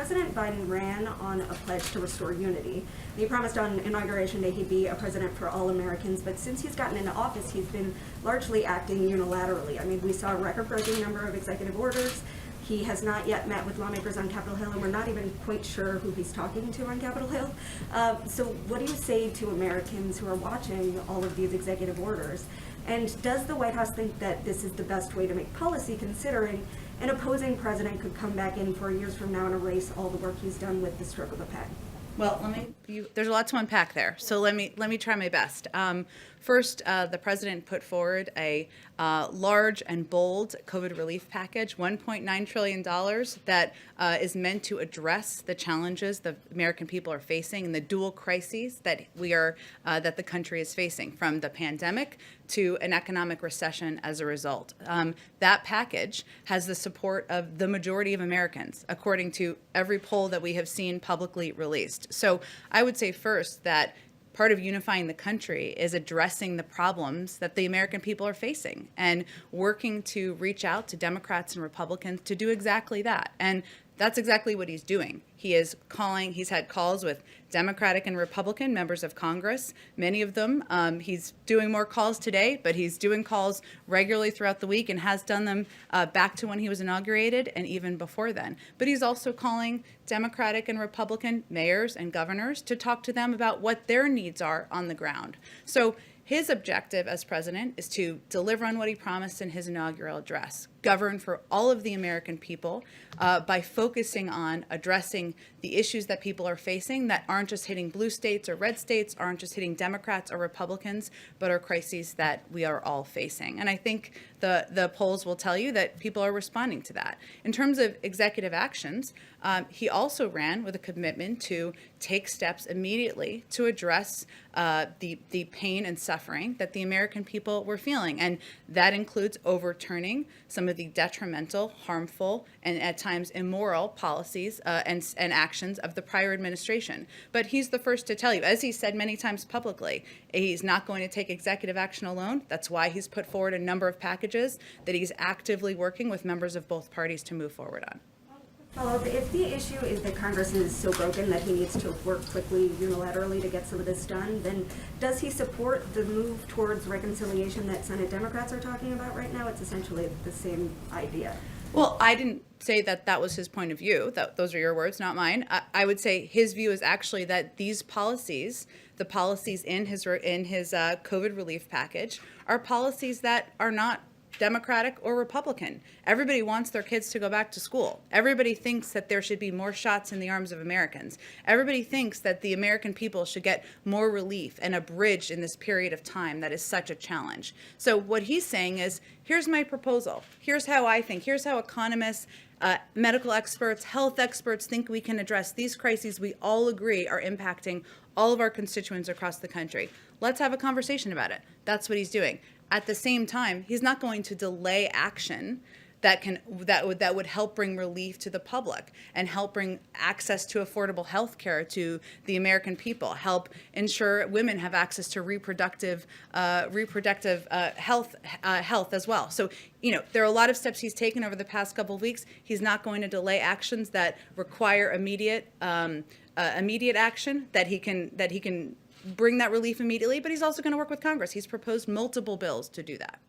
President Biden ran on a pledge to restore unity. And he promised on Inauguration Day he'd be a president for all Americans, but since he's gotten into office, he's been largely acting unilaterally. I mean, we saw a record-breaking number of executive orders. He has not yet met with lawmakers on Capitol Hill, and we're not even quite sure who he's talking to on Capitol Hill. So what do you say to Americans who are watching all of these executive orders? And does the White House think that this is the best way to make policy, considering an opposing president could come back in 4 years from now and erase all the work he's done with the stroke of a pen? Well, there's a lot to unpack there, so let me try my best. First, the president put forward a large and bold COVID relief package, $1.9 trillion, that is meant to address the challenges the American people are facing and the dual crises that that the country is facing, from the pandemic to an economic recession as a result. That package has the support of the majority of Americans, according to every poll that we have seen publicly released. So I would say first that part of unifying the country is addressing the problems that the American people are facing and working to reach out to Democrats and Republicans to do exactly that. And that's exactly what he's doing. He's had calls with Democratic and Republican members of Congress, many of them. He's doing more calls today, but he's doing calls regularly throughout the week and has done them back to when he was inaugurated and even before then. But he's also calling Democratic and Republican mayors and governors to talk to them about what their needs are on the ground. So his objective as president is to deliver on what he promised in his inaugural address, govern for all of the American people by focusing on addressing the issues that people are facing that aren't just hitting blue states or red states, aren't just hitting Democrats or Republicans, but are crises that we are all facing. And I think the polls will tell you that people are responding to that. In terms of executive actions, he also ran with a commitment to take steps immediately to address the pain and suffering that the American people were feeling. And that includes overturning some of the detrimental, harmful, and at times immoral policies and actions of the prior administration. But he's the first to tell you, as he said many times publicly, he's not going to take executive action alone. That's why he's put forward a number of packages that he's actively working with members of both parties to move forward on. Follow-up, if the issue is that Congress is so broken that he needs to work quickly unilaterally to get some of this done, then does he support the move towards reconciliation that Senate Democrats are talking about right now? It's essentially the same idea. Well, I didn't say that was his point of view. Those are your words, not mine. I would say his view is actually that these policies, the policies in his COVID relief package, are policies that are not Democratic or Republican. Everybody wants their kids to go back to school. Everybody thinks that there should be more shots in the arms of Americans. Everybody thinks that the American people should get more relief and a bridge in this period of time that is such a challenge. So what he's saying is, here's my proposal. Here's how I think. Here's how economists, medical experts, health experts think we can address these crises we all agree are impacting all of our constituents across the country. Let's have a conversation about it. That's what he's doing. At the same time, he's not going to delay action that would help bring relief to the public and help bring access to affordable health care to the American people, help ensure women have access to reproductive health as well. So, there are a lot of steps he's taken over the past couple of weeks. He's not going to delay actions that require immediate action, that he can bring that relief immediately, but he's also going to work with Congress. He's proposed multiple bills to do that.